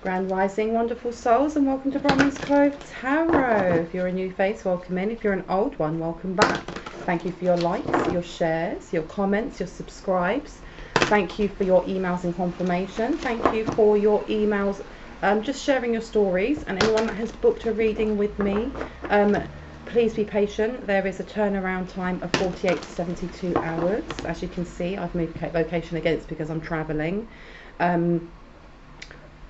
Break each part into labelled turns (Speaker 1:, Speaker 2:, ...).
Speaker 1: Grand Rising, wonderful souls, and welcome to Bronwenscove Tarot. If you're a new face, welcome in. If you're an old one, welcome back. Thank you for your likes, your shares, your comments, your subscribes. Thank you for your emails and confirmation. Thank you for your emails, just sharing your stories. And anyone that has booked a reading with me, please be patient. There is a turnaround time of 48 to 72 hours. As you can see, I've moved location again. It's because I'm traveling.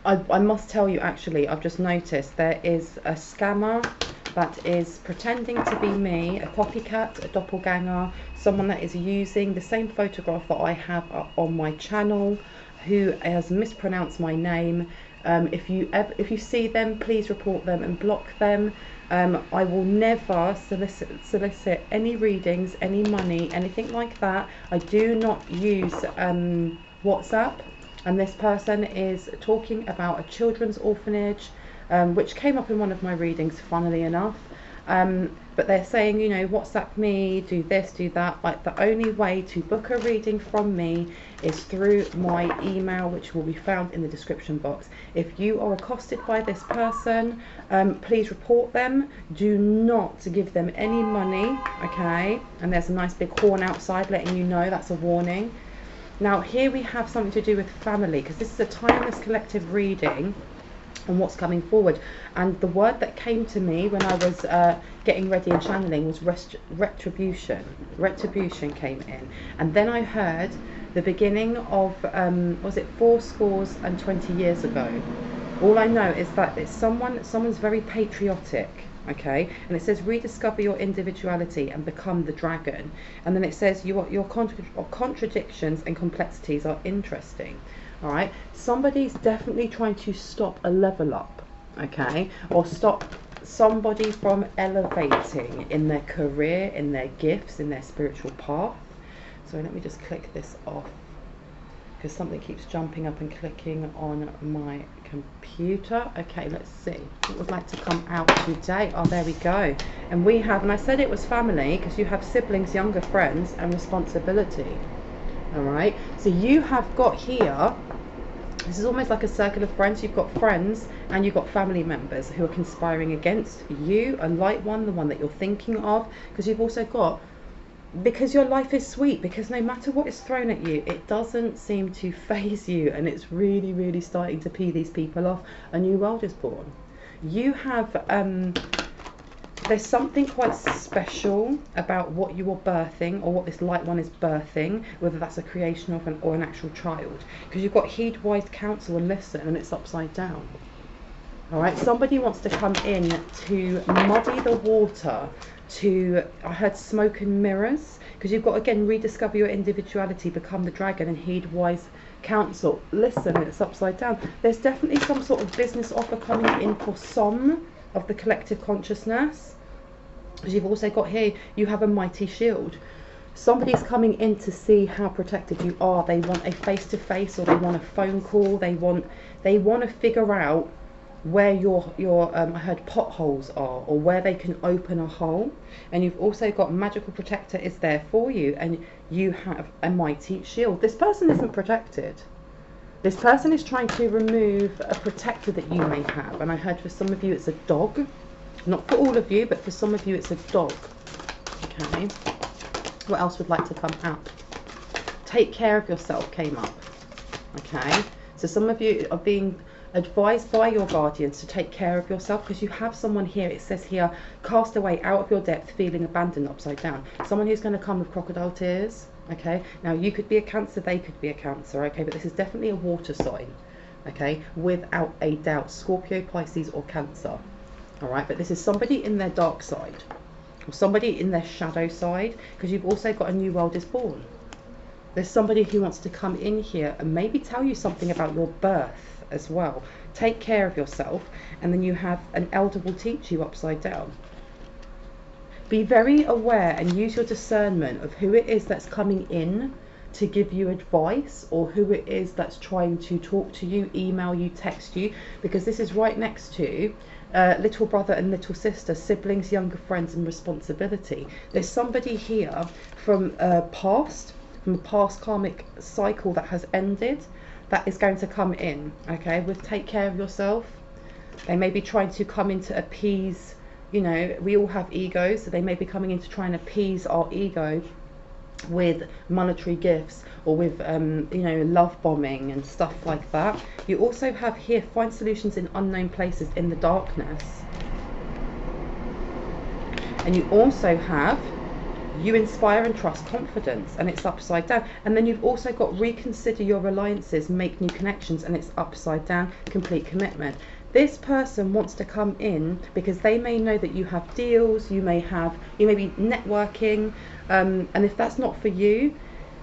Speaker 1: I must tell you, actually, I've just noticed there is a scammer that is pretending to be me, a copycat, a doppelganger, someone that is using the same photograph that I have on my channel, who has mispronounced my name. If you see them, please report them and block them. I will never solicit any readings, any money, anything like that. I do not use WhatsApp. And this person is talking about a children's orphanage, which came up in one of my readings, funnily enough. But they're saying, you know, WhatsApp me, do this, do that. Like, the only way to book a reading from me is through my email, which will be found in the description box. If you are accosted by this person, please report them. Do not give them any money, okay? And there's a nice big horn outside letting you know, that's a warning. Now here we have something to do with family, because this is a timeless collective reading on what's coming forward. And the word that came to me when I was getting ready and channeling was retribution. Retribution came in. And then I heard the beginning of, was it 80 years ago? All I know is that it's someone's very patriotic. Okay, and it says rediscover your individuality and become the dragon. And then it says your contradictions and complexities are interesting. All right, somebody's definitely trying to stop a level up, okay, or stop somebody from elevating in their career, in their gifts, in their spiritual path. So let me just click this off, because something keeps jumping up and clicking on my computer. Okay, let's see what would like to come out today. Oh, there we go. And we have, and I said it was family because you have siblings, younger friends, and responsibility. All right, so you have got here, this is almost like a circle of friends. You've got friends and you've got family members who are conspiring against you, a light one, the one that you're thinking of, because you've also got, because your life is sweet, because no matter what is thrown at you, it doesn't seem to faze you, and it's really, really starting to pee these people off. A new world is born. You have, there's something quite special about what you are birthing, or what this light one is birthing, whether that's a creation of or an actual child, because you've got heed, wise, counsel, and listen, and it's upside down. All right, somebody wants to come in to muddy the water, I heard smoke and mirrors, because you've got, again, rediscover your individuality, become the dragon, and heed wise counsel. Listen, it's upside down. There's definitely some sort of business offer coming in for some of the collective consciousness, because you've also got here, you have a mighty shield. Somebody's coming in to see how protected you are. They want a face-to-face, or they want a phone call. They want to figure out where your I heard potholes are, or where they can open a hole. And you've also got magical protector is there for you, and you have a mighty shield. This person isn't protected. This person is trying to remove a protector that you may have, and I heard for some of you it's a dog. Not for all of you, but for some of you it's a dog. Okay, what else would like to come out? Take care of yourself came up. Okay, so some of you are being advised by your guardians to take care of yourself, because you have someone here, it says here, cast away out of your depth, feeling abandoned, upside down. Someone who's going to come with crocodile tears. Okay, now you could be a Cancer, they could be a Cancer, okay, but this is definitely a water sign, okay, without a doubt. Scorpio, Pisces, or Cancer. All right, but this is somebody in their dark side, or somebody in their shadow side, because you've also got a new world is born. There's somebody who wants to come in here and maybe tell you something about your birth as well. Take care of yourself, and then you have an elder will teach you upside down. Be very aware and use your discernment of who it is that's coming in to give you advice, or who it is that's trying to talk to you, email you, text you, because this is right next to little brother and little sister, siblings, younger friends, and responsibility. There's somebody here from a past karmic cycle that has ended, that is going to come in, okay, with take care of yourself. They may be trying to come in to appease, you know, we all have egos, so they may be coming in to try and appease our ego with monetary gifts, or with you know, love bombing and stuff like that. You also have here, find solutions in unknown places in the darkness. And you also have, you inspire and trust confidence, and it's upside down. And then you've also got reconsider your alliances, make new connections, and it's upside down, complete commitment. This person wants to come in because they may know that you have deals, you may be networking, and if that's not for you,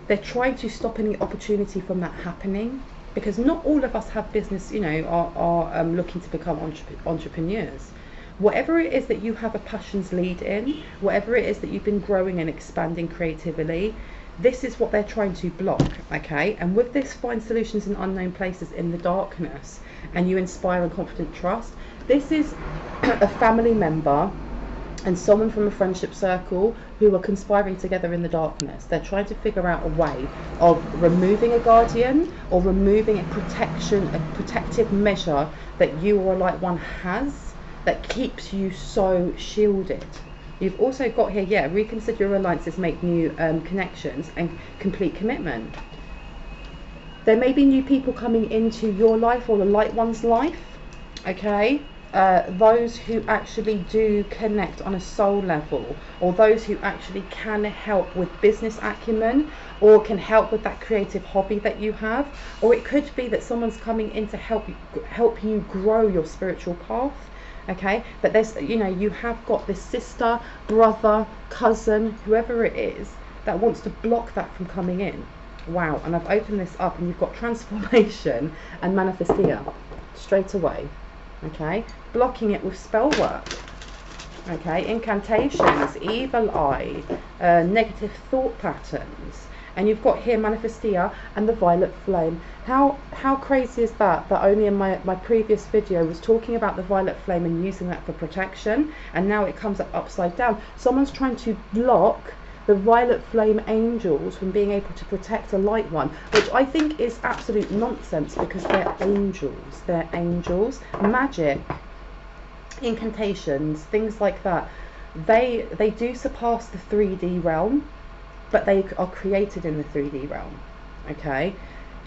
Speaker 1: they're trying to stop any opportunity from that happening, because not all of us have business, you know, are looking to become entrepreneurs. Whatever it is that you have a passions lead in, whatever it is that you've been growing and expanding creatively, this is what they're trying to block, okay? And with this, find solutions in unknown places in the darkness, and you inspire and confident trust. This is a family member and someone from a friendship circle who are conspiring together in the darkness. They're trying to figure out a way of removing a guardian, or removing a protective measure that you or a light one has, that keeps you so shielded. You've also got here, yeah, reconsider your alliances, make new connections, and complete commitment. There may be new people coming into your life or the light one's life, okay? Those who actually do connect on a soul level, or those who actually can help with business acumen, or can help with that creative hobby that you have. Or it could be that someone's coming in to help you grow your spiritual path. Okay, but there's, you know, you have got this sister, brother, cousin, whoever it is, that wants to block that from coming in. Wow. And I've opened this up, and you've got transformation and manifestia straight away. Okay, blocking it with spell work. Okay, incantations, evil eye, negative thought patterns. And you've got here manifestia and the violet flame. How crazy is that? That only in my previous video was talking about the violet flame and using that for protection, and now it comes up upside down. Someone's trying to block the violet flame angels from being able to protect a light one, which I think is absolute nonsense, because they're angels. They're angels. Magic, incantations, things like that, they do surpass the 3D realm, but they are created in the 3D realm. Okay,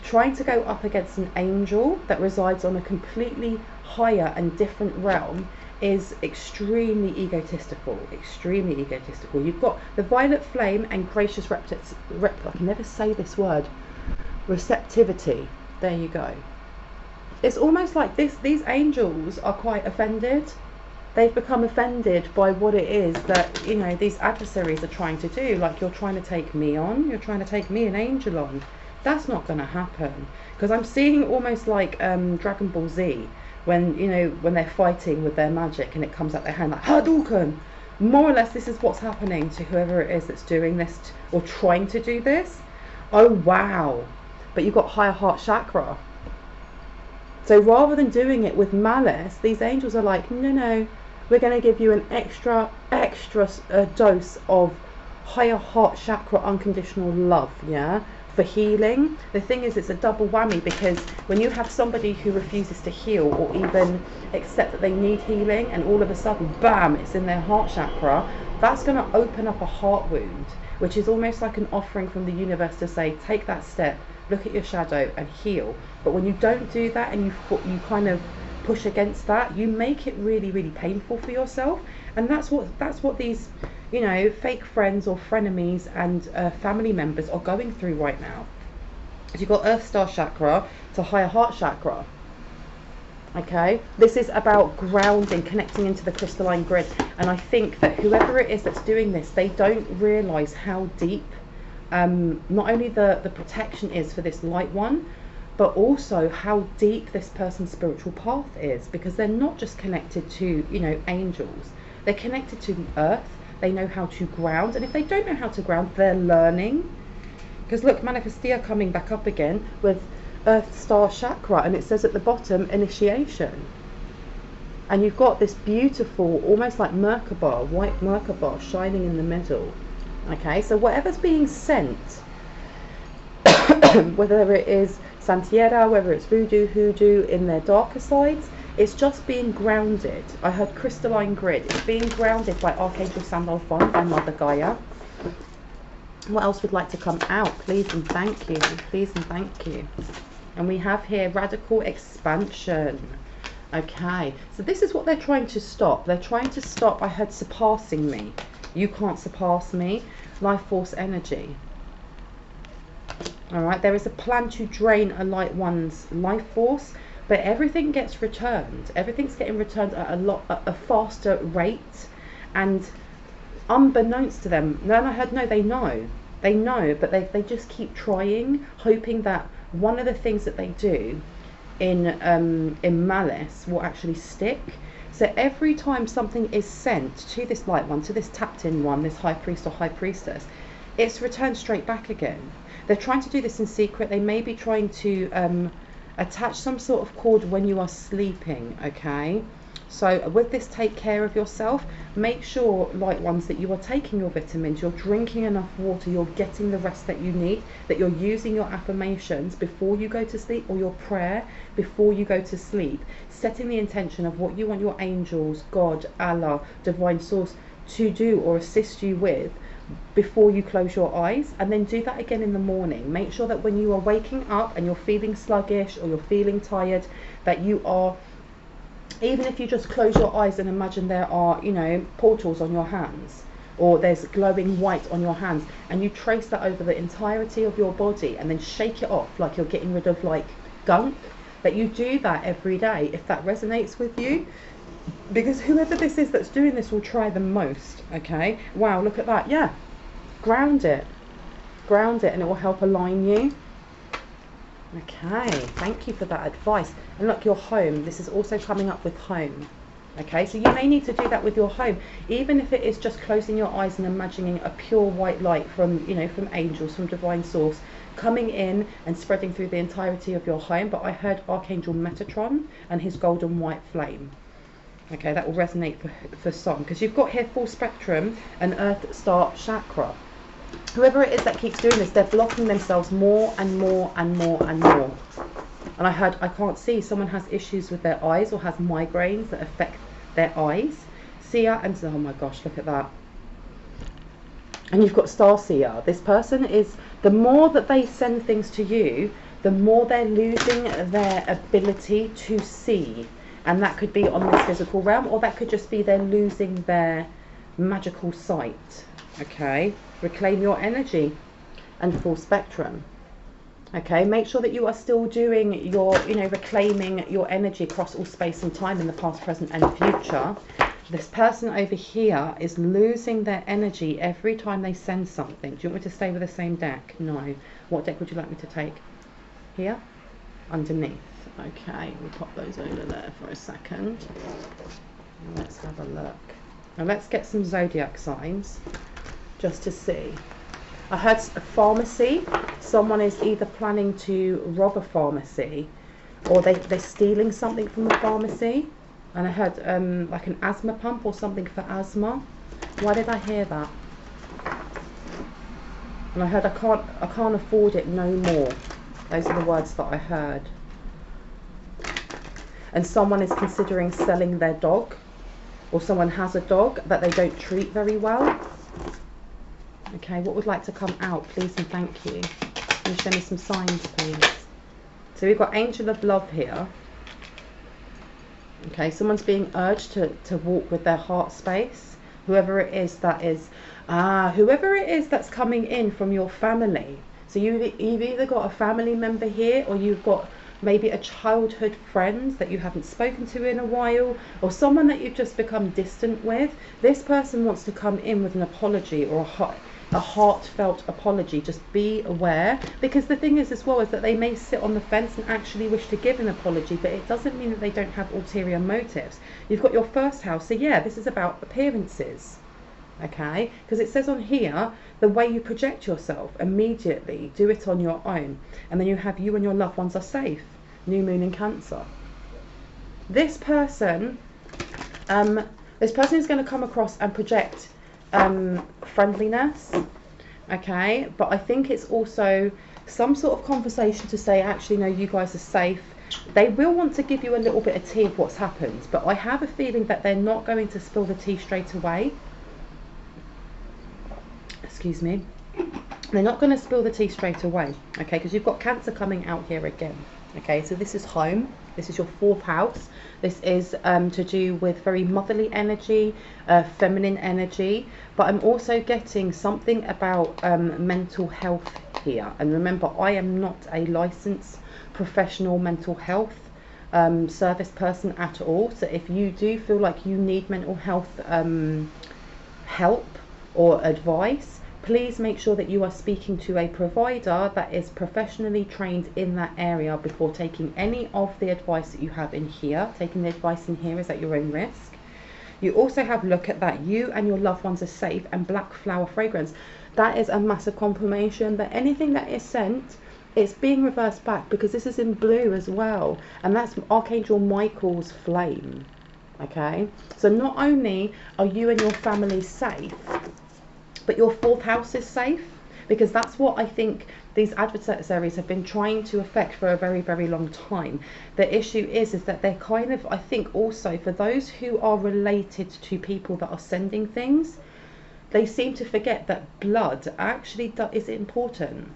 Speaker 1: trying to go up against an angel that resides on a completely higher and different realm is extremely egotistical. Extremely egotistical. You've got the violet flame and gracious I can never say this word, receptivity. There you go. It's almost like these angels are quite offended. They've become offended by what it is that, you know, these adversaries are trying to do. Like, you're trying to take me on, you're trying to take me, an angel, on. That's not going to happen, because I'm seeing almost like Dragon Ball Z, when, you know, when they're fighting with their magic and it comes out their hand like Hadouken. More or less, this is what's happening to whoever it is that's doing this or trying to do this. Oh wow. But you've got higher heart chakra. So rather than doing it with malice, these angels are like, no, we're going to give you an extra dose of higher heart chakra unconditional love, yeah, for healing. The thing is, it's a double whammy, because when you have somebody who refuses to heal or even accept that they need healing, and all of a sudden, bam, it's in their heart chakra, that's going to open up a heart wound, which is almost like an offering from the universe to say, take that step, look at your shadow and heal. But when you don't do that, and you kind of push against that, you make it really, really painful for yourself. And that's what these, you know, fake friends or frenemies and family members are going through right now. So you've got Earth Star Chakra to higher heart chakra. Okay, this is about grounding, connecting into the crystalline grid. And I think that whoever it is that's doing this, they don't realize how deep not only the protection is for this light one, but also how deep this person's spiritual path is, because they're not just connected to, you know, angels. They're connected to the earth. They know how to ground, and if they don't know how to ground, they're learning. Because look, manifestia coming back up again with Earth Star Chakra, and it says at the bottom, initiation. And you've got this beautiful, almost like Merkaba, white Merkaba shining in the middle. Okay, so whatever's being sent, whether it is Santiera, whether it's voodoo, hoodoo, in their darker sides. It's just being grounded. I heard crystalline grid. It's being grounded by Archangel Sandalphon, by Mother Gaia. What else would like to come out? Please and thank you. Please and thank you. And we have here radical expansion. Okay, so this is what they're trying to stop. They're trying to stop, I heard, surpassing me. You can't surpass me. Life force energy. All right, there is a plan to drain a light one's life force, but everything gets returned. Everything's getting returned at a faster rate, and unbeknownst to them, no, I heard, no, they know, but they just keep trying, hoping that one of the things that they do in malice will actually stick. So every time something is sent to this light one, to this tapped in one, this high priest or high priestess, it's returned straight back again. They're trying to do this in secret. They may be trying to attach some sort of cord when you are sleeping, okay? So with this, take care of yourself. Make sure, light ones, that you are taking your vitamins, you're drinking enough water, you're getting the rest that you need, that you're using your affirmations before you go to sleep, or your prayer before you go to sleep, setting the intention of what you want your angels, God, Allah, divine source to do or assist you with before you close your eyes, and then do that again in the morning. Make sure that when you are waking up and you're feeling sluggish or you're feeling tired, that you are, even if you just close your eyes and imagine there are, you know, portals on your hands, or there's glowing white on your hands, and you trace that over the entirety of your body and then shake it off like you're getting rid of like gunk, that you do that every day if that resonates with you, because whoever this is that's doing this will try the most. Okay, wow, look at that. Yeah, ground it, and it will help align you. Okay, thank you for that advice. And look, your home, this is also coming up with home. Okay, so you may need to do that with your home, even if it is just closing your eyes and imagining a pure white light from, you know, from angels, from divine source, coming in and spreading through the entirety of your home. But I heard Archangel Metatron and his golden white flame. Okay, that will resonate for some, because you've got here full spectrum and earth star chakra. Whoever it is that keeps doing this, they're blocking themselves more and more and more and more. And I heard, I can't see, someone has issues with their eyes or has migraines that affect their eyes. Seer and, oh my gosh, look at that. And you've got star seer. This person is, the more that they send things to you, the more they're losing their ability to see. And that could be on this physical realm, or that could just be they're losing their magical sight. Okay, reclaim your energy and full spectrum. Okay, make sure that you are still doing your, you know, reclaiming your energy across all space and time in the past, present and future. This person over here is losing their energy every time they send something. Do you want me to stay with the same deck? No. What deck would you like me to take? Here? Underneath. Okay, we'll pop those over there for a second. Let's have a look. Now let's get some zodiac signs just to see. I heard a pharmacy. Someone is either planning to rob a pharmacy, or they're stealing something from the pharmacy. And I heard like an asthma pump or something for asthma. Why did I hear that? And I heard I can't afford it no more. Those are the words that I heard. And someone is considering selling their dog, or someone has a dog that they don't treat very well. Okay, what would like to come out, please and thank you? Can you show me some signs, please? So we've got Angel of Love here. Okay, someone's being urged to walk with their heart space. Whoever it is that is, whoever it is that's coming in from your family. So you've either got a family member here, or you've got maybe a childhood friend that you haven't spoken to in a while, or someone that you've just become distant with. This person wants to come in with an apology, or a heartfelt apology. Just be aware, because the thing is as well is that they may sit on the fence and actually wish to give an apology, but it doesn't mean that they don't have ulterior motives. You've got your first house, so yeah, this is about appearances. Okay, because it says on here, the way you project yourself, immediately do it on your own, and then you have you and your loved ones are safe. New moon in Cancer. This person is going to come across and project friendliness. Okay, but I think it's also some sort of conversation to say, actually, no, you guys are safe. They will want to give you a little bit of tea of what's happened, but I have a feeling that they're not going to spill the tea straight away. Excuse me. They're not going to spill the tea straight away, okay, because you've got Cancer coming out here again. Okay, so this is home. This is your 4th house. This is to do with very motherly energy, feminine energy. But I'm also getting something about mental health here. And remember, I am not a licensed professional mental health service person at all. So if you do feel like you need mental health help or advice, please make sure that you are speaking to a provider that is professionally trained in that area before taking any of the advice that you have in here. Taking the advice in here is at your own risk. You also have, look at that, you and your loved ones are safe, and black flower fragrance. That is a massive confirmation that anything that is sent, it's being reversed back, because this is in blue as well, and that's Archangel Michael's flame. Okay, so not only are you and your family safe, but your 4th house is safe, because that's what I think these adversaries have been trying to affect for a very, very long time. The issue is that they're kind of, I think also for those who are related to people that are sending things, they seem to forget that blood actually is important.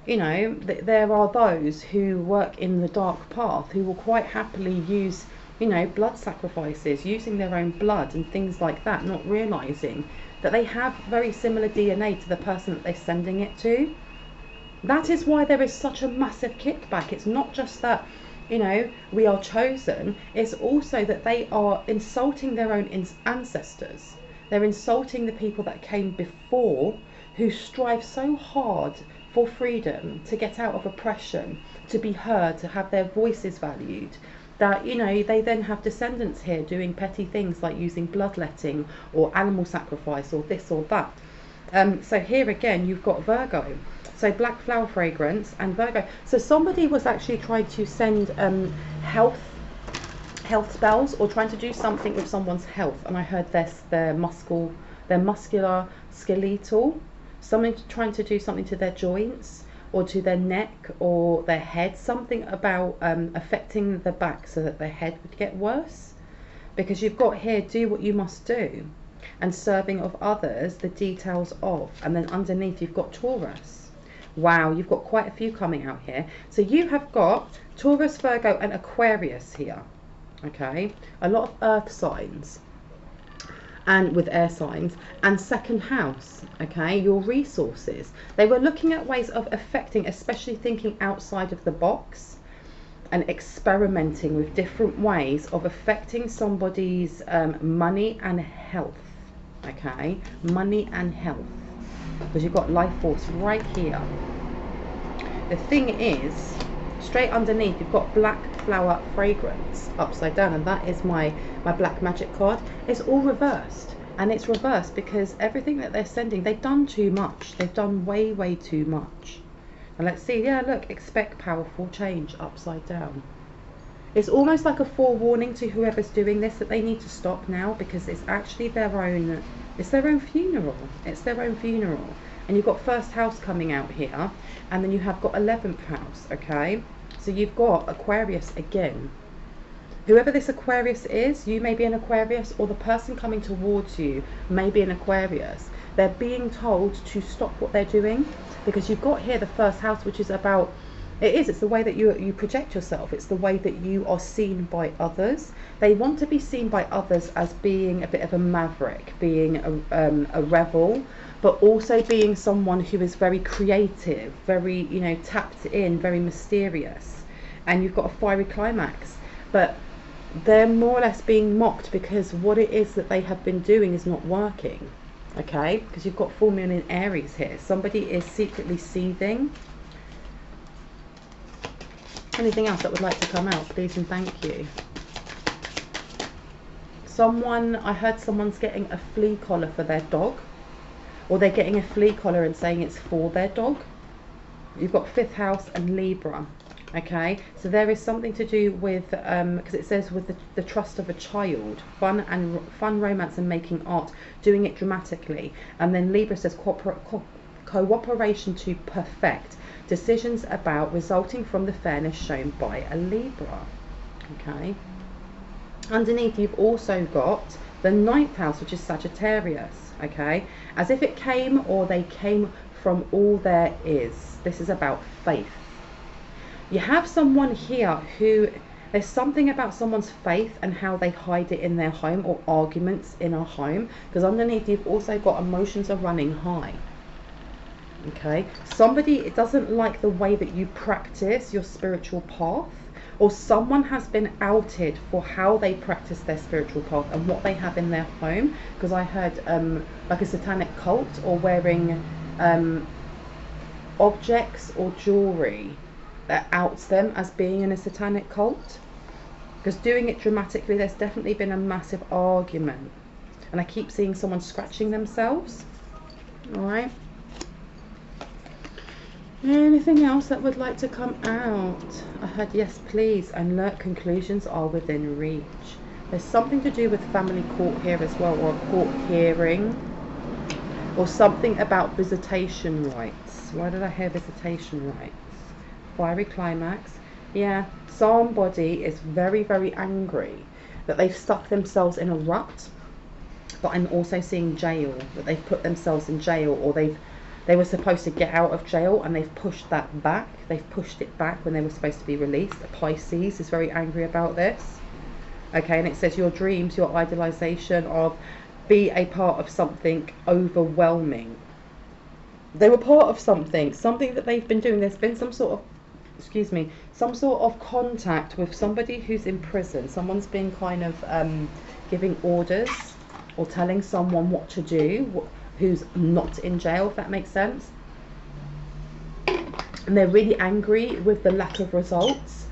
Speaker 1: You know, there are those who work in the dark path who will quite happily use, you know, blood sacrifices, using their own blood and things like that, not realizing that they have very similar DNA to the person that they're sending it to. That is why there is such a massive kickback. It's not just that, you know, we are chosen, it's also that they are insulting their own ancestors. They're insulting the people that came before, who strive so hard for freedom, to get out of oppression, to be heard, to have their voices valued, that, you know, they then have descendants here doing petty things like using bloodletting or animal sacrifice or this or that. So here again you've got Virgo, so black flower fragrance and Virgo. So somebody was actually trying to send health spells, or trying to do something with someone's health, and I heard their muscular skeletal, someone trying to do something to their joints or to their neck or their head, something about affecting the back so that their head would get worse. Because you've got here, do what you must do, and serving of others, the details of, and then underneath you've got Taurus. Wow, you've got quite a few coming out here. So you have got Taurus, Virgo and Aquarius here, okay? A lot of earth signs, and with air signs, and 2nd house, okay, your resources. They were looking at ways of affecting, especially thinking outside of the box and experimenting with different ways of affecting somebody's money and health, okay, money and health, because you've got life force right here. The thing is, straight underneath you've got black flower fragrance upside down, and that is my black magic card. It's all reversed, and it's reversed because everything that they're sending, they've done too much. They've done way too much. And let's see, yeah, look, expect powerful change upside down. It's almost like a forewarning to whoever's doing this that they need to stop now, because it's actually their own, it's their own funeral. It's their own funeral. And you've got 1st house coming out here, and then you have got 11th house, okay? So you've got Aquarius again. Whoever this Aquarius is, you may be an Aquarius, or the person coming towards you may be an Aquarius. They're being told to stop what they're doing, because you've got here the 1st house, which is about, it's the way that you project yourself. It's the way that you are seen by others. They want to be seen by others as being a bit of a maverick, being a rebel, but also being someone who is very creative, very, you know, tapped in, very mysterious. And you've got a fiery climax, but they're more or less being mocked because what it is that they have been doing is not working, okay? Because you've got full moon in Aries here. Somebody is secretly seething. Anything else that would like to come out, please and thank you. I heard someone's getting a flea collar for their dog, or they're getting a flea collar and saying it's for their dog. You've got 5th house and Libra, okay? So there is something to do with, because it says with the trust of a child, fun, romance and making art, doing it dramatically. And then Libra says cooperation to perfect. decisions about resulting from the fairness shown by a Libra. Okay. Underneath you've also got the 9th house, which is Sagittarius. Okay, as if it came or they came from all there is. This is about faith. You have someone here who, there's something about someone's faith and how they hide it in their home, or arguments in a home, because underneath you've also got emotions are running high. Okay, somebody doesn't like the way that you practice your spiritual path, or someone has been outed for how they practice their spiritual path and what they have in their home, because I heard like a satanic cult, or wearing objects or jewelry that outs them as being in a satanic cult. Because doing it dramatically, there's definitely been a massive argument, and I keep seeing someone scratching themselves. All right, anything else that would like to come out? I heard yes please, and alert conclusions are within reach. There's something to do with family court here as well, or a court hearing, or something about visitation rights. Why did I hear visitation rights? Fiery climax. Yeah, somebody is very, very angry that they've stuck themselves in a rut, but I'm also seeing jail, that they've put themselves in jail, or they were supposed to get out of jail and they've pushed that back. They've pushed it back when they were supposed to be released. A Pisces is very angry about this. Okay, and it says your dreams, your idealization of be a part of something overwhelming. They were part of something that they've been doing. There's been some sort of, excuse me, some sort of contact with somebody who's in prison. Someone's been kind of giving orders or telling someone what to do, who's not in jail, if that makes sense. And they're really angry with the lack of results.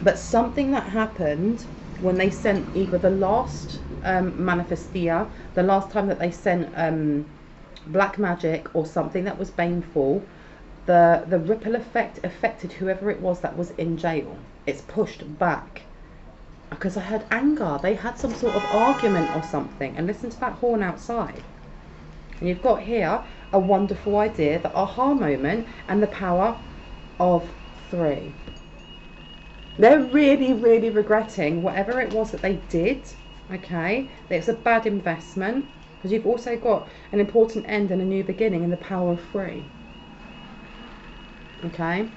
Speaker 1: But something that happened when they sent either the last manifestia, the last time that they sent black magic, or something that was baneful, the ripple effect affected whoever it was that was in jail. It's pushed back. Because I heard anger. They had some sort of argument or something. And listen to that horn outside. And you've got here a wonderful idea, the aha moment, and the power of 3. They're really, really regretting whatever it was that they did. Okay, it's a bad investment, because you've also got an important end and a new beginning in the power of 3. Okay,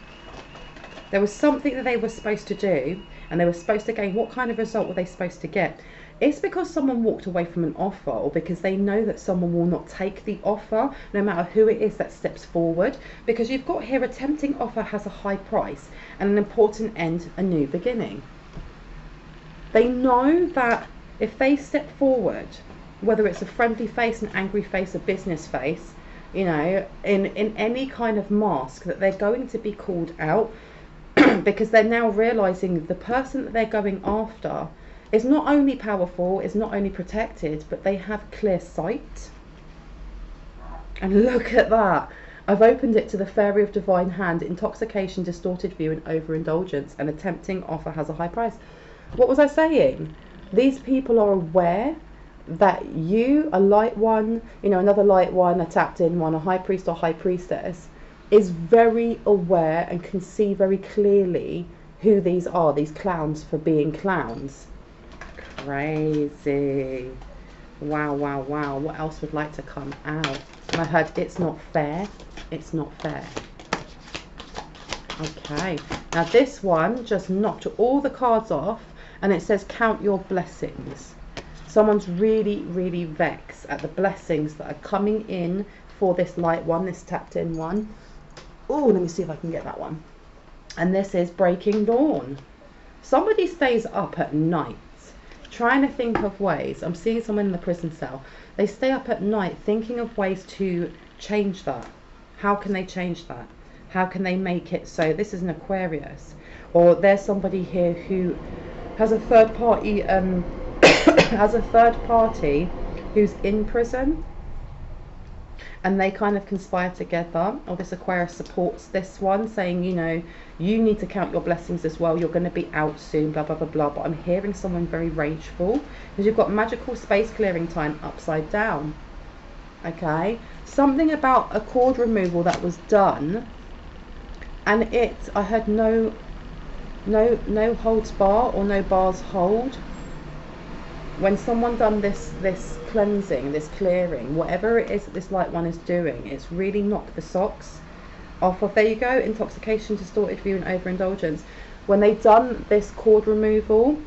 Speaker 1: there was something that they were supposed to do, and they were supposed to gain. What kind of result were they supposed to get? It's because someone walked away from an offer, or because they know that someone will not take the offer, no matter who it is that steps forward. Because you've got here a tempting offer has a high price, and an important end, a new beginning. They know that if they step forward, whether it's a friendly face, an angry face, a business face, you know, in any kind of mask, that they're going to be called out, because they're now realizing the person that they're going after is not only powerful, is not only protected, but they have clear sight. And look at that. I've opened it to the Fairy of Divine Hand, intoxication, distorted view, and overindulgence, and a tempting offer has a high price. What was I saying? These people are aware that you, a light one, you know, another light one, a tapped in one, a high priest or high priestess, is very aware and can see very clearly who these are, these clowns for being clowns. Crazy. Wow, wow, wow. What else would like to come out? And I heard it's not fair. It's not fair. Okay. Now this one just knocked all the cards off, and it says count your blessings. Someone's really, really vexed at the blessings that are coming in for this light one, this tapped in one. Oh, let me see if I can get that one. And this is breaking dawn. Somebody stays up at night trying to think of ways. I'm seeing someone in the prison cell. They stay up at night thinking of ways to change that. How can they change that? How can they make it so? This is an Aquarius, or there's somebody here who has a third party who's in prison, and they kind of conspire together. Or this Aquarius supports this one, saying, you know, you need to count your blessings as well. You're going to be out soon, blah, blah, blah, blah. But I'm hearing someone very rageful, because you've got magical space clearing time upside down. Okay. Something about a cord removal that was done And I heard no holds bar, or no bars hold. When someone done this cleansing, this clearing, whatever it is that this light one is doing, it's really knocked the socks off of, there you go, intoxication, distorted view, and overindulgence. When they done this cord removal,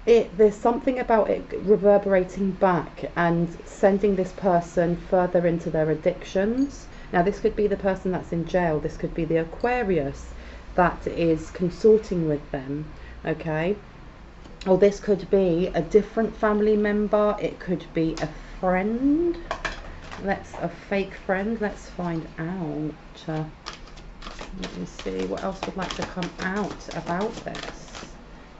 Speaker 1: there's something about it reverberating back and sending this person further into their addictions. Now this could be the person that's in jail, this could be the Aquarius that is consorting with them, okay? Or this could be a different family member, it could be a friend, a fake friend. Let's find out. Let me see, what else would like to come out about this?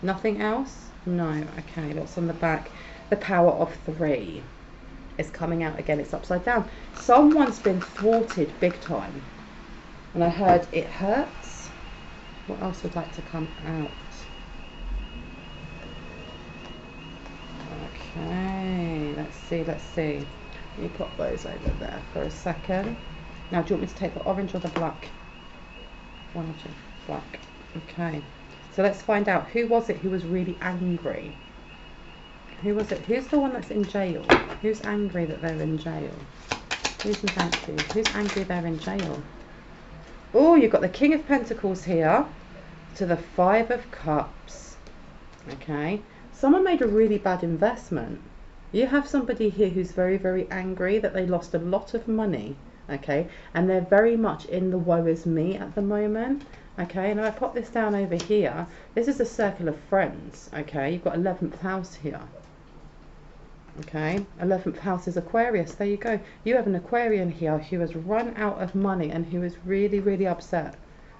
Speaker 1: Nothing else? No. Okay, what's on the back? The power of 3 is coming out again. It's upside down. Someone's been thwarted big time, and I heard it hurts. What else would like to come out? Okay, let's see. Let me pop those over there for a second. Now, do you want me to take the orange or the black? One or two. Black. Okay. So let's find out, who was it who was really angry? Who was it? Who's the one that's in jail? Who's angry that they're in jail? Please and thank you. Who's angry they're in jail? Oh, you've got the King of Pentacles here to the 5 of Cups. Okay. Someone made a really bad investment. You have somebody here who's very, very angry that they lost a lot of money. Okay. And they're very much in the woe is me at the moment. Okay, and I pop this down over here. This is a circle of friends. Okay, you've got 11th house here. Okay, 11th house is Aquarius. There you go. You have an Aquarian here who has run out of money and who is really, really upset.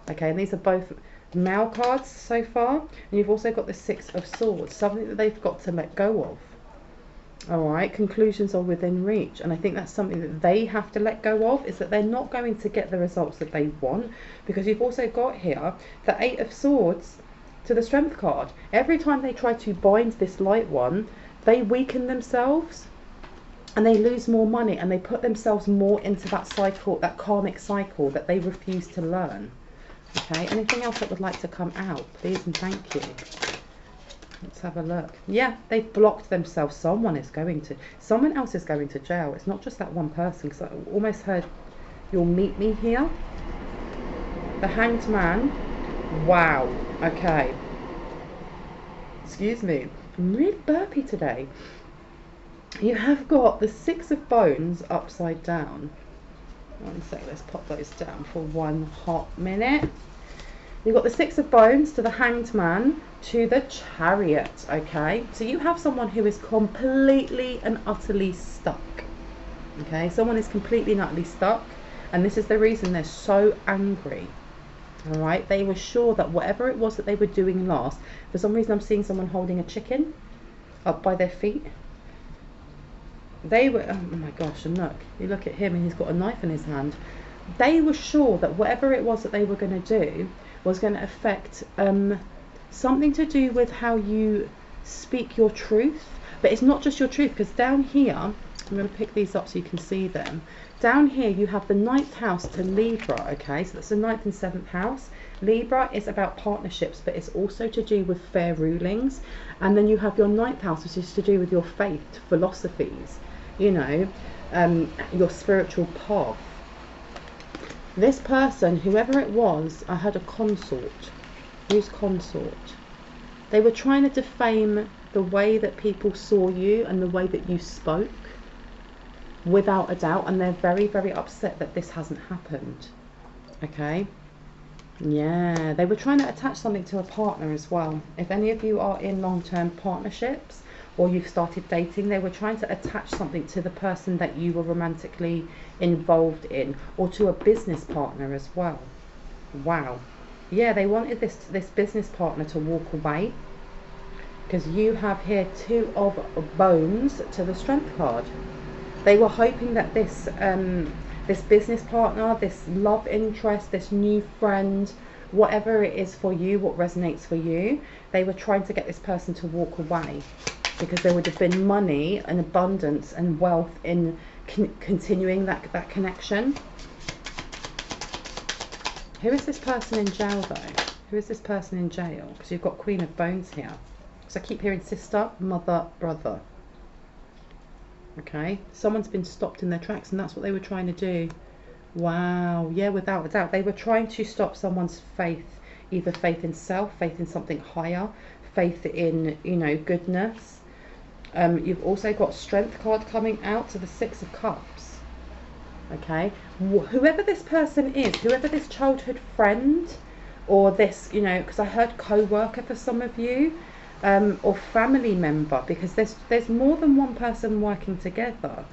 Speaker 1: Okay, and these are both male cards so far. And you've also got the 6 of Swords, something that they've got to let go of. All right, conclusions are within reach, and I think that's something that they have to let go of, is that they're not going to get the results that they want, because you've also got here the 8 of Swords to the Strength card. Every time they try to bind this light one, they weaken themselves and they lose more money, and they put themselves more into that cycle, that karmic cycle that they refuse to learn. Okay, anything else that would like to come out, please and thank you. Let's have a look. Yeah, they've blocked themselves. Someone else is going to jail. It's not just that one person, because I almost heard you'll meet me here. The Hanged Man. Wow. Okay. Excuse me. I'm really burpy today. You have got the 6 of Bones upside down. One sec, let's pop those down for one hot minute. You've got the 6 of Bones to the Hanged Man to the Chariot, okay? So you have someone who is completely and utterly stuck, okay? Someone is completely and utterly stuck, and this is the reason they're so angry, all right? They were sure that whatever it was that they were doing last, for some reason I'm seeing someone holding a chicken up by their feet. They were, oh my gosh, and look, you look at him and he's got a knife in his hand. They were sure that whatever it was that they were going to do was going to affect something to do with how you speak your truth. But it's not just your truth, because down here, I'm going to pick these up so you can see them. Down here you have the 9th house to Libra, okay? So that's the 9th and 7th house. Libra is about partnerships, but it's also to do with fair rulings. And then you have your 9th house, which is to do with your faith, philosophies, you know, your spiritual path. This person, whoever it was, I had a consort. Who's consort? They were trying to defame the way that people saw you and the way that you spoke, without a doubt, and they're very, very upset that this hasn't happened. Okay? Yeah, they were trying to attach something to a partner as well. If any of you are in long-term partnerships or you've started dating, they were trying to attach something to the person that you were romantically involved in, or to a business partner as well. Wow. Yeah, they wanted this business partner to walk away, because you have here 2 of Bones to the Strength card. They were hoping that this this business partner, this love interest, this new friend, whatever it is for you, what resonates for you, they were trying to get this person to walk away, because there would have been money and abundance and wealth in continuing that connection. Who is this person in jail though? Who is this person in jail? Because you've got Queen of Bones here. So I keep hearing sister, mother, brother. Okay, someone's been stopped in their tracks, and that's what they were trying to do. Wow, yeah, without a doubt. They were trying to stop someone's faith, either faith in self, faith in something higher, faith in, you know, goodness. You've also got Strength card coming out to the Six of Cups. Okay, whoever this person is, whoever this childhood friend, or this, you know, because I heard co-worker for some of you, or family member, because there's more than one person working together.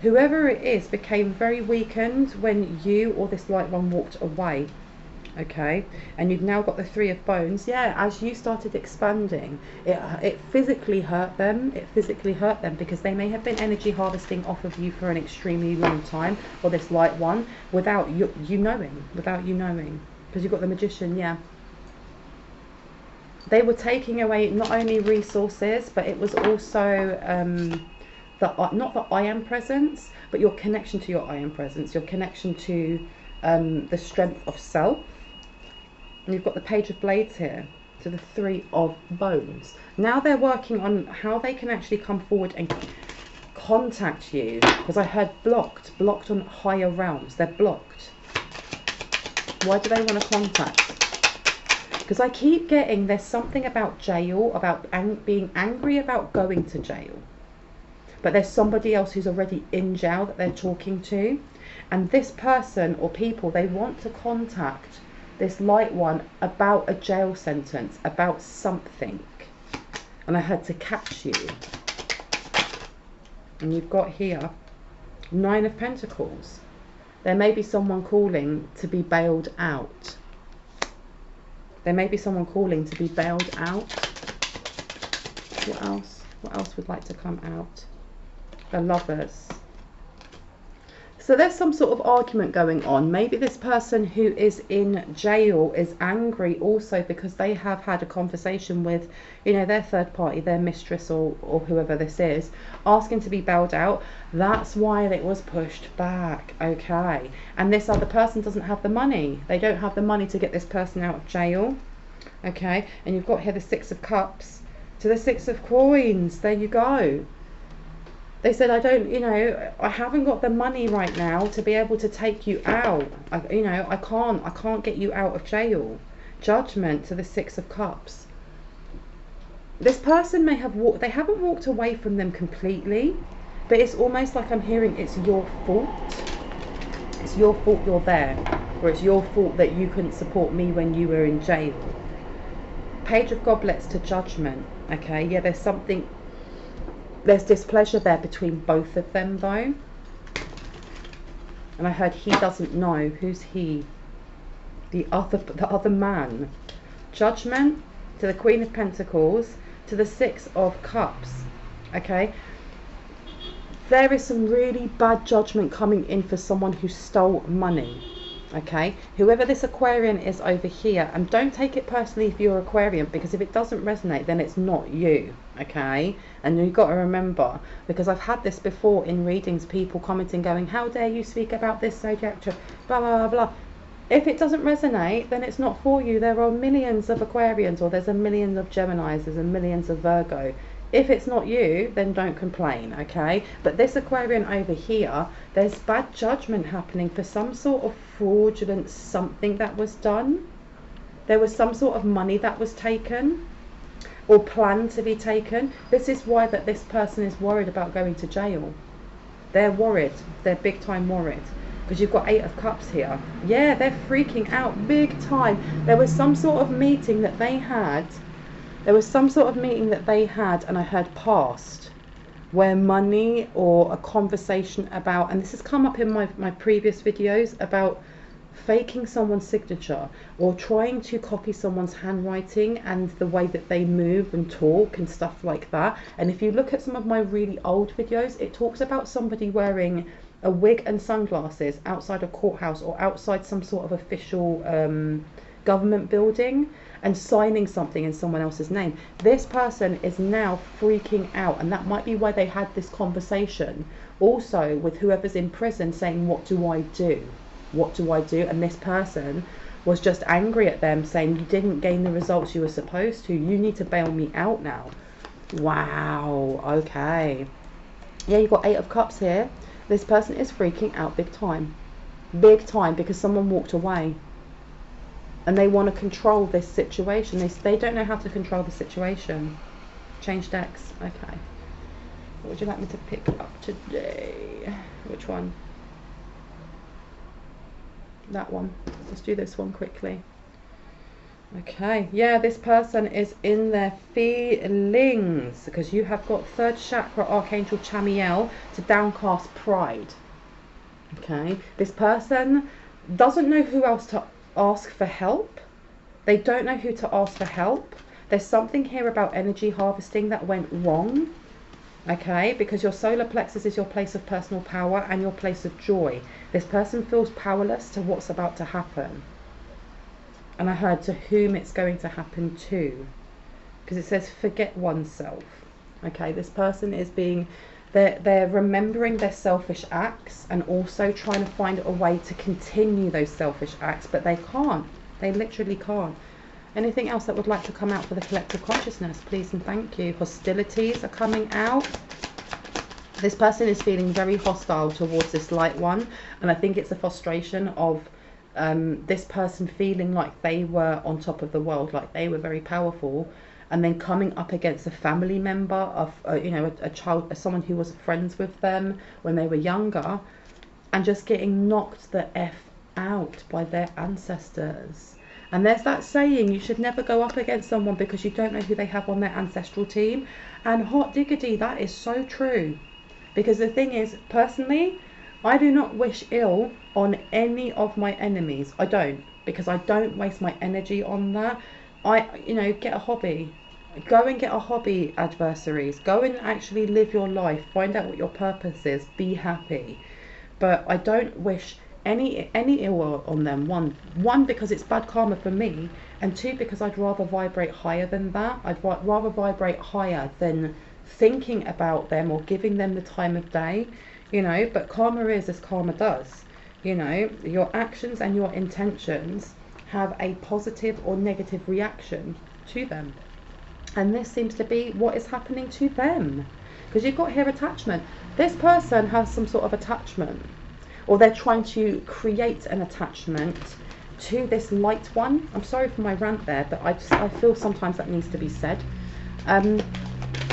Speaker 1: Whoever it is became very weakened when you or this light one walked away. Okay, and you've now got the Three of Bones. Yeah, as you started expanding, it physically hurt them. It physically hurt them because they may have been energy harvesting off of you for an extremely long time, or this light one, without you knowing, because you've got the Magician. Yeah, they were taking away not only resources, but it was also not the I am presence, but your connection to your I am presence, your connection to the strength of self. And you've got the Page of Blades here to the Three of Bones. Now they're working on how they can actually come forward and contact you, because I heard blocked on higher realms. They're blocked. Why do they want to contact? Because I keep getting there's something about jail, about being angry about going to jail, but there's somebody else who's already in jail that they're talking to, and this person or people, they want to contact this light one about a jail sentence, about something. And I had to catch you. And you've got here Nine of Pentacles. There may be someone calling to be bailed out. There may be someone calling to be bailed out. What else? What else would like to come out? The Lovers. So there's some sort of argument going on. Maybe this person who is in jail is angry also because they have had a conversation with, you know, their third party, their mistress or whoever this is, asking to be bailed out. That's why it was pushed back. Okay. And this other person doesn't have the money. They don't have the money to get this person out of jail. Okay. And you've got here the Six of Cups to the Six of Coins. There you go. They said, I don't, you know, I haven't got the money right now to be able to take you out. I can't get you out of jail. Judgment to the Six of Cups. This person may have they haven't walked away from them completely, but it's almost like I'm hearing it's your fault. It's your fault you're there, or it's your fault that you couldn't support me when you were in jail. Page of Goblets to Judgment. Okay, yeah, there's something. There's displeasure there between both of them though. And I heard he doesn't know. Who's he? The other man. Judgment to the Queen of Pentacles to the Six of Cups. Okay. There is some really bad judgment coming in for someone who stole money. Okay, whoever this Aquarian is over here, and don't take it personally if you're Aquarian, because if it doesn't resonate, then it's not you. Okay, and you've got to remember, because I've had this before in readings, people commenting going, how dare you speak about this subject, blah blah blah blah. If it doesn't resonate, then it's not for you. There are millions of Aquarians, or there's a million of Geminis, there's a millions of Virgo. If it's not you, then don't complain, okay? But this Aquarian over here, there's bad judgment happening for some sort of fraudulent something that was done. There was some sort of money that was taken or planned to be taken. This is why that this person is worried about going to jail. They're worried. They're big time worried. Because you've got Eight of Cups here. Yeah, they're freaking out big time. There was some sort of meeting that they had. There was some sort of meeting that they had, and I heard past, where money or a conversation about, and this has come up in my previous videos, about faking someone's signature or trying to copy someone's handwriting and the way that they move and talk and stuff like that. And if you look at some of my really old videos, it talks about somebody wearing a wig and sunglasses outside a courthouse or outside some sort of official government building and signing something in someone else's name. This person is now freaking out, and that might be why they had this conversation also with whoever's in prison, saying, what do I do? What do I do? And this person was just angry at them, saying, you didn't gain the results you were supposed to. You need to bail me out now. Wow, okay. Yeah, you've got 8 of Cups here. This person is freaking out big time. Big time, because someone walked away. And they want to control this situation. They don't know how to control the situation. Change decks. Okay. What would you like me to pick up today? Which one? That one. Let's do this one quickly. Okay. Yeah, this person is in their feelings, because you have got 3rd chakra Archangel Chamiel to downcast pride. Okay. This person doesn't know who else to ask for help. They don't know who to ask for help. There's something here about energy harvesting that went wrong. Okay, because your solar plexus is your place of personal power and your place of joy. This person feels powerless to what's about to happen. And I heard to whom it's going to happen to, because it says forget oneself. Okay, this person is being, they're remembering their selfish acts and also trying to find a way to continue those selfish acts, but they can't. They literally can't. Anything else that would like to come out for the collective consciousness, please and thank you. Hostilities are coming out. This person is feeling very hostile towards this light one, and I think it's a frustration of this person feeling like they were on top of the world, like they were very powerful, and then coming up against a family member of you know, a child, someone who was friends with them when they were younger, and just getting knocked the F out by their ancestors. And there's that saying, you should never go up against someone because you don't know who they have on their ancestral team. And hot diggity, that is so true. Because the thing is, personally, I do not wish ill on any of my enemies. I don't, because I don't waste my energy on that. You know, get a hobby. Go and get a hobby, adversaries. Go and actually live your life. Find out what your purpose is. Be happy. But I don't wish any ill on them. One, because it's bad karma for me, and 2, because I'd rather vibrate higher than that. I'd rather vibrate higher than thinking about them or giving them the time of day, you know. But karma is as karma does, you know. Your actions and your intentions have a positive or negative reaction to them, and this seems to be what is happening to them, because you've got here attachment. This person has some sort of attachment, or they're trying to create an attachment to this light one. I'm sorry for my rant there, but I feel sometimes that needs to be said.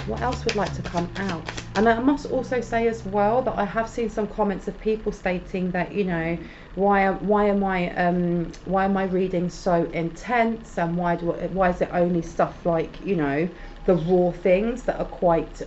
Speaker 1: What else would like to come out? And I must also say as well that I have seen some comments of people stating that, you know, why am I reading so intense, and why is it only stuff like, you know, the raw things that are quite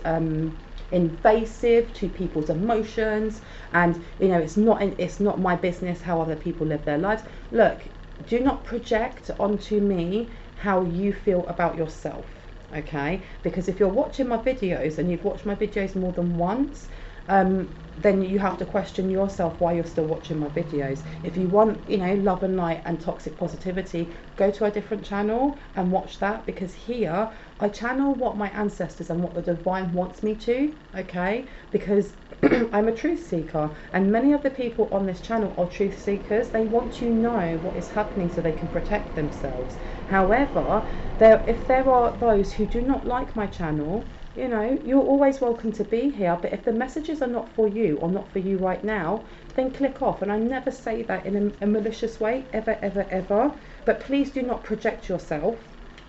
Speaker 1: invasive to people's emotions, and you know, it's not my business how other people live their lives. Look, do not project onto me how you feel about yourself, okay? Because if you're watching my videos and you've watched my videos more than once, then you have to question yourself why you're still watching my videos. If you want, you know, love and light and toxic positivity, go to a different channel and watch that, because here I channel what my ancestors and what the divine wants me to, okay? Because I'm a truth seeker, and many of the people on this channel are truth seekers. They want to know what is happening so they can protect themselves. However, if there are those who do not like my channel, you know, you're always welcome to be here, but if the messages are not for you or not for you right now, then click off. And I never say that in a malicious way, ever, ever, ever. But please do not project yourself,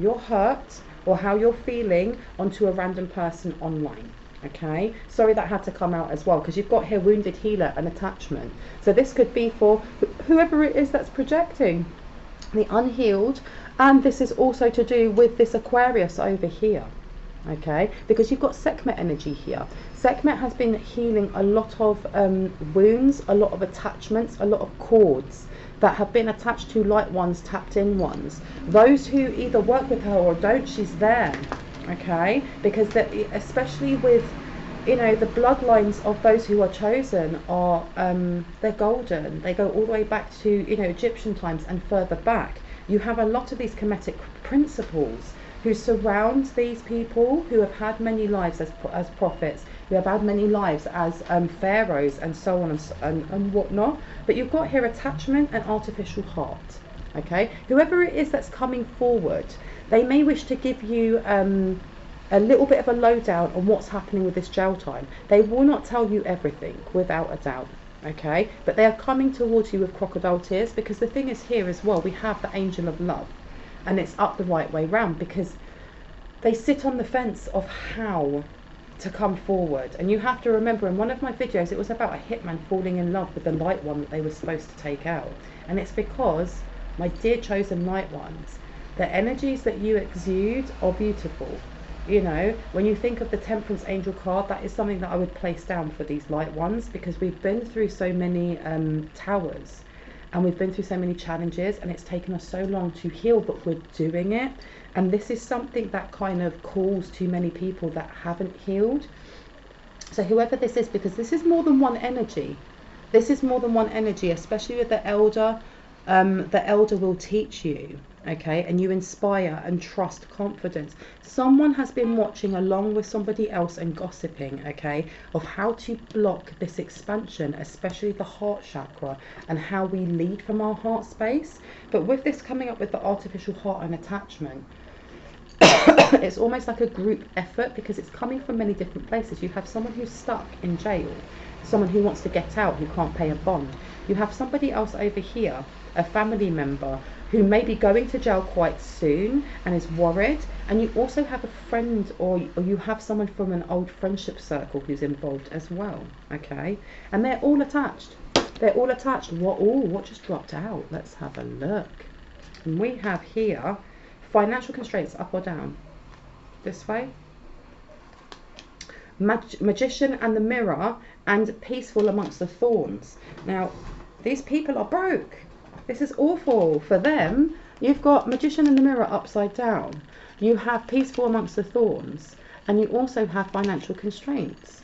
Speaker 1: your hurt, or how you're feeling onto a random person online, okay? Sorry that had to come out as well, because you've got here wounded healer and attachment. So this could be for whoever it is that's projecting the unhealed, and this is also to do with this Aquarius over here. Okay, because you've got Sekhmet energy here. Sekhmet has been healing a lot of wounds, a lot of attachments, a lot of cords that have been attached to light ones, tapped in ones. Those who either work with her or don't, she's there. Okay, because especially with, you know, the bloodlines of those who are chosen are they're golden. They go all the way back to, you know, Egyptian times and further back. You have a lot of these Kemetic principles who surround these people who have had many lives as prophets, who have had many lives as pharaohs and so on and whatnot. But you've got here attachment and artificial heart, Okay, whoever it is that's coming forward, they may wish to give you a little bit of a lowdown on what's happening with this jail time. They will not tell you everything, without a doubt. Okay, but they are coming towards you with crocodile tears, because the thing is here as well, we have the angel of love, and it's up the right way round, because they sit on the fence of how to come forward. And you have to remember, in one of my videos, it was about a hitman falling in love with the light one that they were supposed to take out. And it's because, my dear chosen light ones, the energies that you exude are beautiful. You know, when you think of the Temperance Angel card, that is something that I would place down for these light ones, because we've been through so many towers, and we've been through so many challenges, and it's taken us so long to heal, but we're doing it. And this is something that kind of calls to many people that haven't healed. So whoever this is, because this is more than one energy. This is more than one energy, especially with the elder. The elder will teach you, okay, and you inspire and trust, confidence. Someone has been watching along with somebody else and gossiping, okay, of how to block this expansion, especially the heart chakra, and how we lead from our heart space. But with this coming up with the artificial heart and attachment, it's almost like a group effort, because it's coming from many different places. You have someone who's stuck in jail, someone who wants to get out, who can't pay a bond. You have somebody else over here, a family member, who may be going to jail quite soon and is worried. And you also have a friend, or you have someone from an old friendship circle who's involved as well, okay? And they're all attached. They're all attached. What just dropped out? Let's have a look. And we have here financial constraints, up or down? This way. Magician and the mirror, and peaceful amongst the thorns. Now, these people are broke. This is awful for them. You've got magician and the mirror upside down. You have peaceful amongst the thorns, and you also have financial constraints.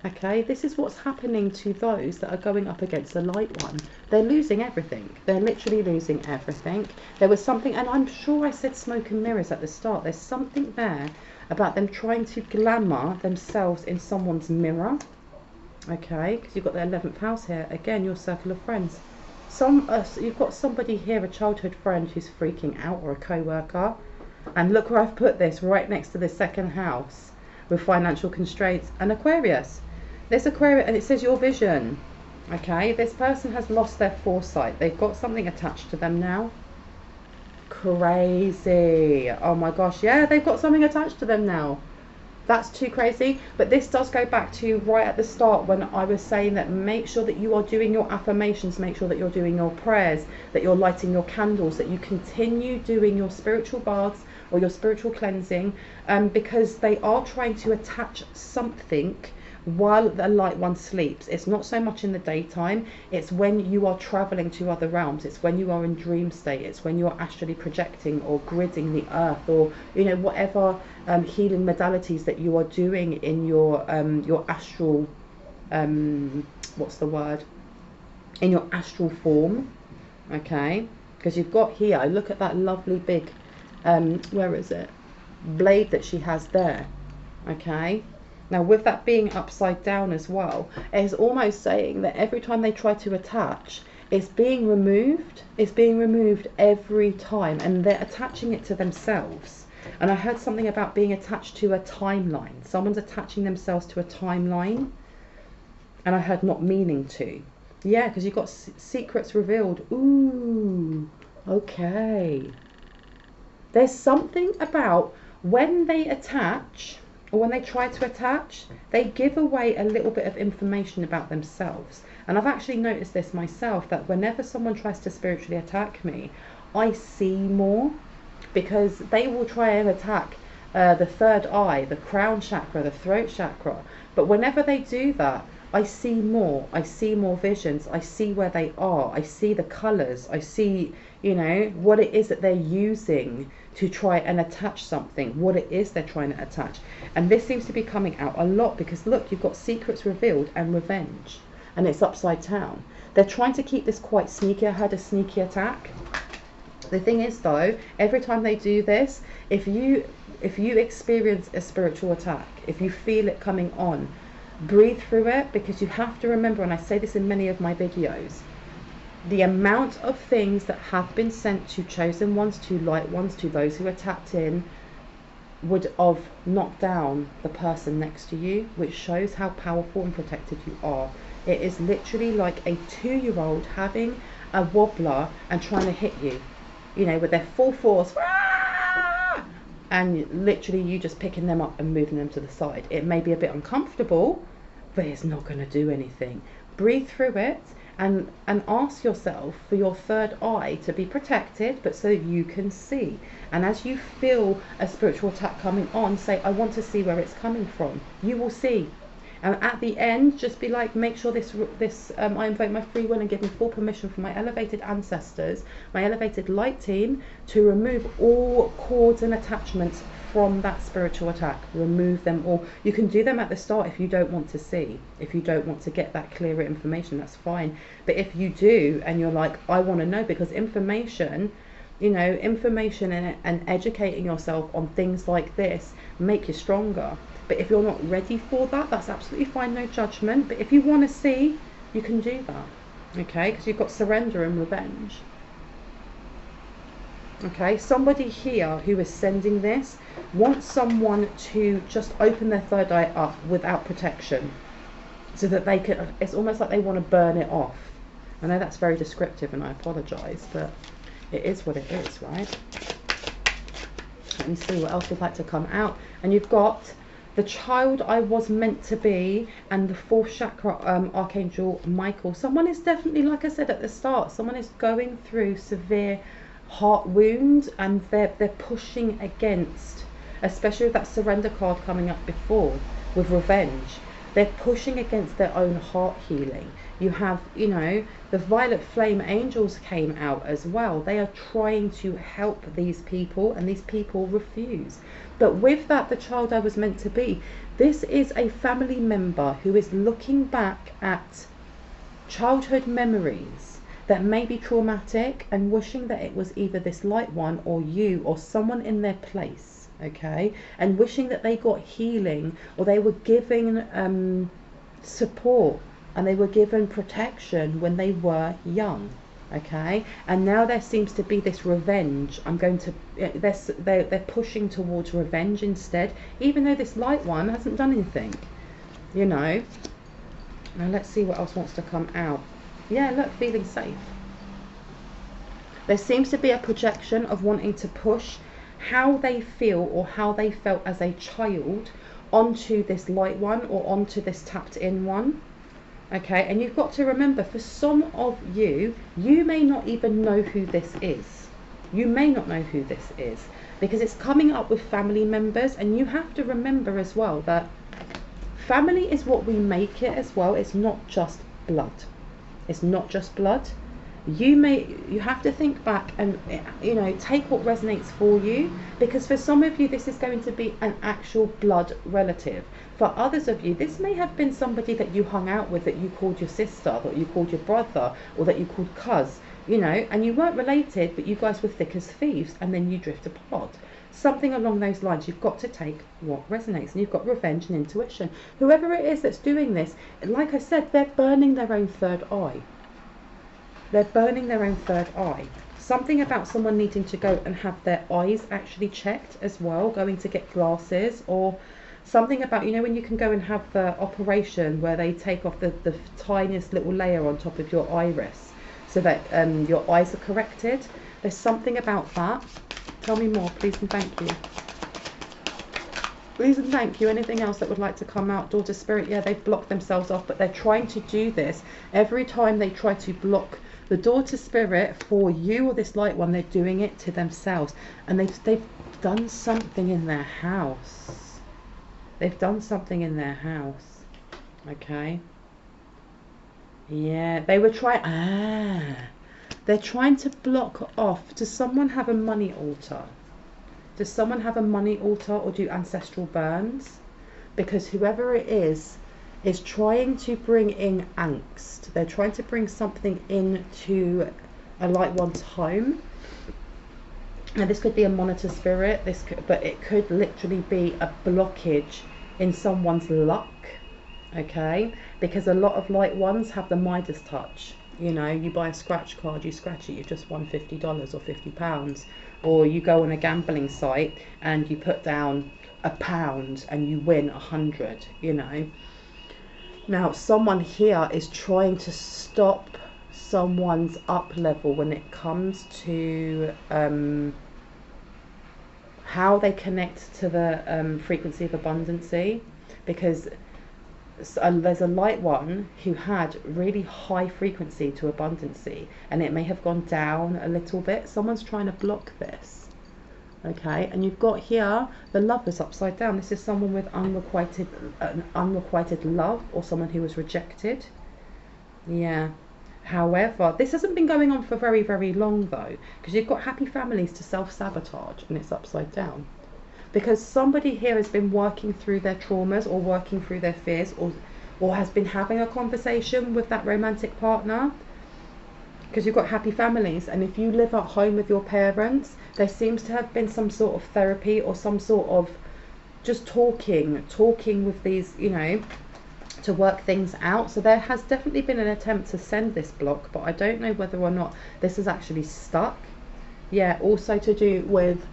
Speaker 1: Okay, this is what's happening to those that are going up against the light one. They're losing everything. They're literally losing everything. There was something, and I'm sure I said smoke and mirrors at the start. There's something there about them trying to glamour themselves in someone's mirror. Okay, because you've got the 11th house here. Again, your circle of friends. You've got somebody here, a childhood friend who's freaking out, or a co-worker. And look where I've put this, right next to the 2nd house with financial constraints and Aquarius. This Aquarius, and it says your vision. Okay, this person has lost their foresight. They've got something attached to them now. Crazy. Oh my gosh, yeah, they've got something attached to them now. That's too crazy. But this does go back to right at the start when I was saying that make sure that you are doing your affirmations, make sure that you're doing your prayers, that you're lighting your candles, that you continue doing your spiritual baths or your spiritual cleansing, because they are trying to attach something while the light one sleeps. It's not so much in the daytime, it's when you are traveling to other realms, it's when you are in dream state, it's when you are astrally projecting or gridding the earth, or you know, whatever healing modalities that you are doing in your astral what's the word, in your astral form. Okay, because you've got here, look at that lovely big where is it, blade that she has there. Okay, now with that being upside down as well, it's almost saying that every time they try to attach, it's being removed. It's being removed every time, and they're attaching it to themselves. And I heard something about being attached to a timeline. Someone's attaching themselves to a timeline, and I heard not meaning to. Yeah, because you've got secrets revealed. Ooh, okay. There's something about when they attach, or when they try to attach, they give away a little bit of information about themselves. And I've actually noticed this myself, that whenever someone tries to spiritually attack me, I see more, because they will try and attack the 3rd eye, the crown chakra, the throat chakra. But whenever they do that, I see more. I see more visions. I see where they are. I see the colours. I see, you know, what it is that they're using to try and attach something, what it is they're trying to attach. And this seems to be coming out a lot, because look, you've got secrets revealed and revenge, and it's upside down. They're trying to keep this quite sneaky. I had a sneaky attack. The thing is though, every time they do this, if you experience a spiritual attack, if you feel it coming on, breathe through it, because you have to remember, and I say this in many of my videos, the amount of things that have been sent to chosen ones, to light ones, to those who are tapped in, would have knocked down the person next to you, which shows how powerful and protected you are. It is literally like a 2-year-old having a wobbler and trying to hit you, you know, with their full force, and literally you just picking them up and moving them to the side. It may be a bit uncomfortable, but it's not going to do anything. Breathe through it and ask yourself for your third eye to be protected, but so you can see. And as you feel a spiritual attack coming on, say, I want to see where it's coming from. You will see. And at the end, just be like, make sure I invoke my free will and give me full permission from my elevated ancestors, my elevated light team, to remove all cords and attachments from that spiritual attack. Remove them all. You can do them at the start if you don't want to see. If you don't want to get that clearer information, that's fine. But if you do, and you're like, I want to know, because information, you know, information and educating yourself on things like this make you stronger. But if you're not ready for that, that's absolutely fine, no judgment. But if you want to see, you can do that, okay? Because you've got surrender and revenge. Okay, somebody here who is sending this wants someone to just open their third eye up without protection, so that they can, it's almost like they want to burn it off. I know that's very descriptive and I apologise, but it is what it is, right? Let me see what else would like to come out. And you've got the child I was meant to be, and the 4th chakra Archangel Michael. Someone is definitely, like I said at the start, someone is going through severe heart wounds, and they're pushing against, especially with that surrender card coming up before, with revenge. They're pushing against their own heart healing. You have, you know, the violet flame angels came out as well. They are trying to help these people, and these people refuse. But with that, the child I was meant to be, this is a family member who is looking back at childhood memories that may be traumatic, and wishing that it was either this light one or you or someone in their place, okay? And wishing that they got healing, or they were given support, and they were given protection when they were young, okay? And now there seems to be this revenge. They're pushing towards revenge instead, even though this light one hasn't done anything, you know. Now let's see what else wants to come out. Yeah, look, feeling safe. There seems to be a projection of wanting to push how they feel or how they felt as a child onto this light one or onto this tapped in one. Okay, and you've got to remember, for some of you, you may not even know who this is. You may not know who this is, because it's coming up with family members. And you have to remember as well that family is what we make it as well. It's not just blood. It's not just blood. You have to think back and, you know, take what resonates for you, because for some of you this is going to be an actual blood relative. For others of you, this may have been somebody that you hung out with, that you called your sister, that you called your brother, or that you called cuz, you know, and you weren't related, but you guys were thick as thieves, and then you drift apart. Something along those lines. You've got to take what resonates, and you've got revenge and intuition. Whoever it is that's doing this, like I said, they're burning their own third eye. They're burning their own third eye. Something about someone needing to go and have their eyes actually checked as well, going to get glasses, or something about, you know, when you can go and have the operation where they take off the tiniest little layer on top of your iris so that your eyes are corrected. There's something about that. Tell me more, please and thank you. Please and thank you. Anything else that would like to come out? Daughter Spirit, yeah, they've blocked themselves off, but they're trying to do this. Every time they try to block the Daughter Spirit for you or this light one, they're doing it to themselves. And they've done something in their house. They've done something in their house. Okay. Yeah, they were trying. They're trying to block off. Does someone have a money altar? Does someone have a money altar, or do ancestral burns? Because whoever it is trying to bring in angst. They're trying to bring something into a light one's home. Now this could be a monitor spirit, but it could literally be a blockage in someone's luck. Okay, because a lot of light ones have the Midas touch. You know, you buy a scratch card, you scratch it, you've just won $50 or £50. Or you go on a gambling site and you put down £1 and you win 100, you know. Now, someone here is trying to stop someone's up level when it comes to how they connect to the frequency of abundancy, because there's a light one who had really high frequency to abundancy, and it may have gone down a little bit. Someone's trying to block this, okay? And you've got here the Lovers upside down. This is someone with unrequited love, or someone who was rejected. Yeah. However, this hasn't been going on for very, very long though, because you've got happy families to self-sabotage, and it's upside down. Because somebody here has been working through their traumas, or working through their fears, or has been having a conversation with that romantic partner. Because you've got happy families, and if you live at home with your parents, there seems to have been some sort of therapy, or some sort of just talking with these, you know, to work things out. So there has definitely been an attempt to send this block, but I don't know whether or not this is actually stuck. Yeah, also to do with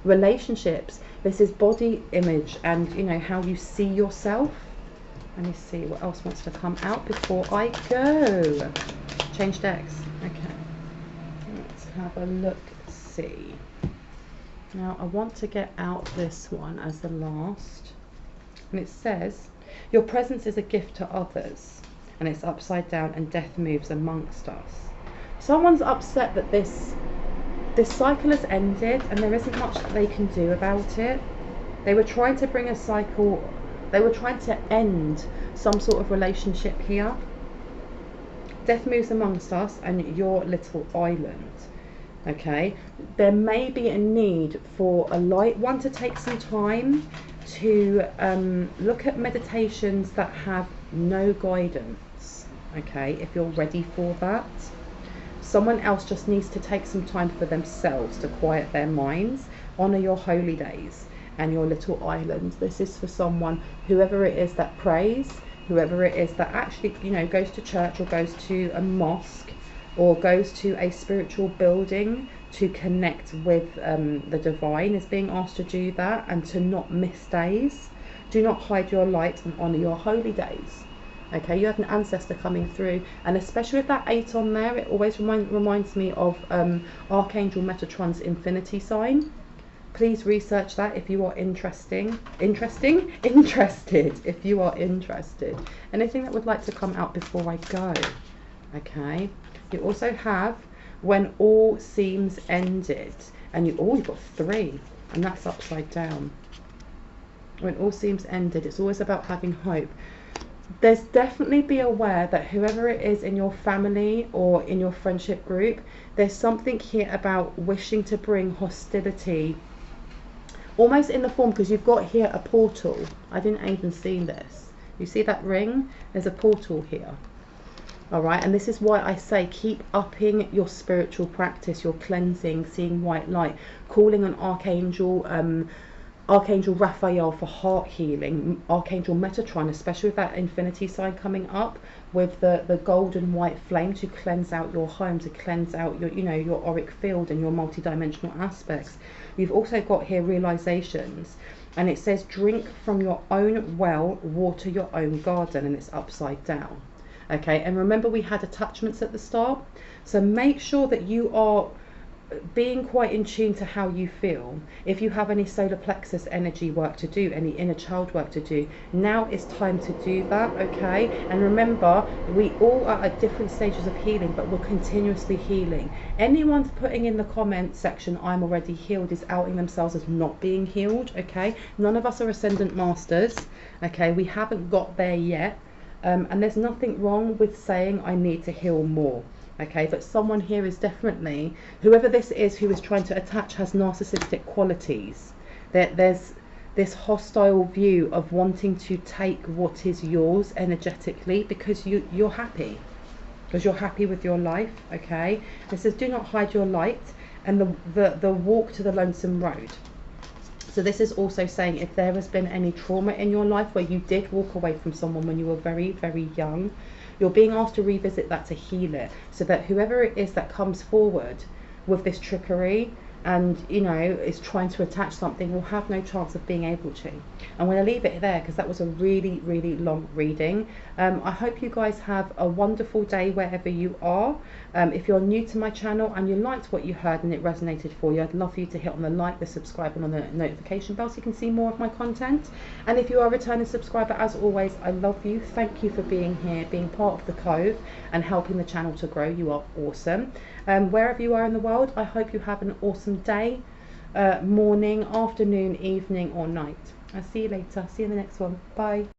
Speaker 1: relationships. This is body image, and you know, how you see yourself. Let me see what else wants to come out before I go. Change decks. Okay, let's have a look. See, now I want to get out this one as the last, and it says, your presence is a gift to others, and it's upside down, and death moves amongst us. Someone's upset that this cycle has ended, and there isn't much that they can do about it. They were trying to bring a cycle, they were trying to end some sort of relationship here. Death moves amongst us, and your little island. Okay, there may be a need for a light one to take some time to look at meditations that have no guidance. Okay, if you're ready for that. Someone else just needs to take some time for themselves to quiet their minds. Honor your holy days and your little island. This is for someone, whoever it is that prays, whoever it is that actually, you know, goes to church, or goes to a mosque, or goes to a spiritual building to connect with the divine, is being asked to do that, and to not miss days. Do not hide your light, and honor your holy days. Okay, you have an ancestor coming through, and especially with that 8 on there, it always reminds me of Archangel Metatron's infinity sign. Please research that if you are interested. If you are interested. Anything that would like to come out before I go? Okay. You also have when all seems ended, and you've got 3, and that's upside down. When all seems ended, it's always about having hope. There's definitely, be aware that whoever it is in your family or in your friendship group, there's something here about wishing to bring hostility, almost in the form, because you've got here a portal. I didn't even see this. You see that ring? There's a portal here. All right, and this is why I say keep upping your spiritual practice, your cleansing, seeing white light, calling on Archangel Raphael for heart healing, Archangel Metatron, especially with that infinity sign coming up, with the golden white flame, to cleanse out your home, to cleanse out your, you know, your auric field and your multidimensional aspects. You've also got here realizations, and it says drink from your own well, water your own garden, and it's upside down. Okay, and remember we had attachments at the start, so make sure that you are being quite in tune to how you feel. If you have any solar plexus energy work to do, any inner child work to do, now is time to do that. Okay, and remember, we all are at different stages of healing, but we're continuously healing. Anyone putting in the comment section I'm already healed is outing themselves as not being healed. Okay, none of us are ascendant masters. Okay, we haven't got there yet, and there's nothing wrong with saying I need to heal more. Okay, but someone here is definitely, whoever this is who is trying to attach, has narcissistic qualities. There's this hostile view of wanting to take what is yours energetically, because you're happy. Because you're happy with your life. Okay, this says do not hide your light, and the walk to the lonesome road. So this is also saying, if there has been any trauma in your life where you did walk away from someone when you were very, very young, You're being asked to revisit that to heal it, so that whoever it is that comes forward with this trickery and, you know, is trying to attach something will have no chance of being able to. I'm going to leave it there because that was a really, really long reading. I hope you guys have a wonderful day wherever you are. If you're new to my channel and you liked what you heard and it resonated for you, I'd love for you to hit on the like, the subscribe and on the notification bell so you can see more of my content. And if you are a returning subscriber, as always, I love you. Thank you for being here, being part of the Cove and helping the channel to grow. You are awesome. Wherever you are in the world, I hope you have an awesome day, morning, afternoon, evening or night. I'll see you later. See you in the next one. Bye.